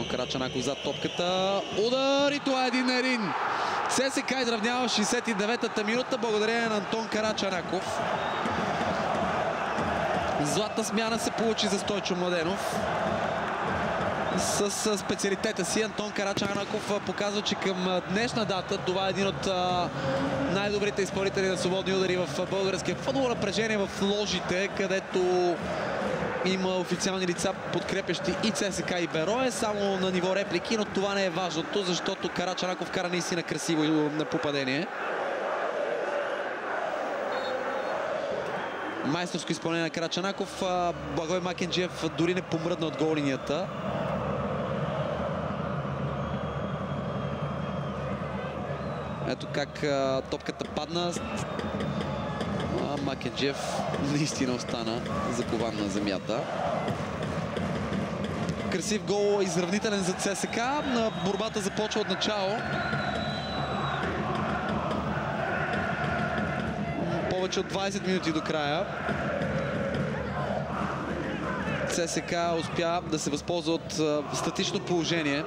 Карачанаков зад топката. Удар и това е 1-1. ЦСКА изравнява 69-та минута благодарение на Антон Карачанаков. Златна смяна се получи за Стойчо Младенов. С специалитета си Антон Карачанаков показва, че към днешна дата това е един от най-добрите изпълнители на свободни удари в българския футбол. Напрежение в ложите, където има официални лица, подкрепящи и ЦСКА и Берое, само на ниво реплики, но това не е важното, защото Карачанаков кара наистина красиво на попадение. Майсторско изпълнение на Карачанаков. Благой Макенджиев дори не помръдна от голинията. Ето как топката падна. Макенджиев наистина остана закован на земята. Красив гол, изравнителен за ЦСКА. Борбата започва от начало. Повече от 20 минути до края. ЦСКА успя да се възползва от статично положение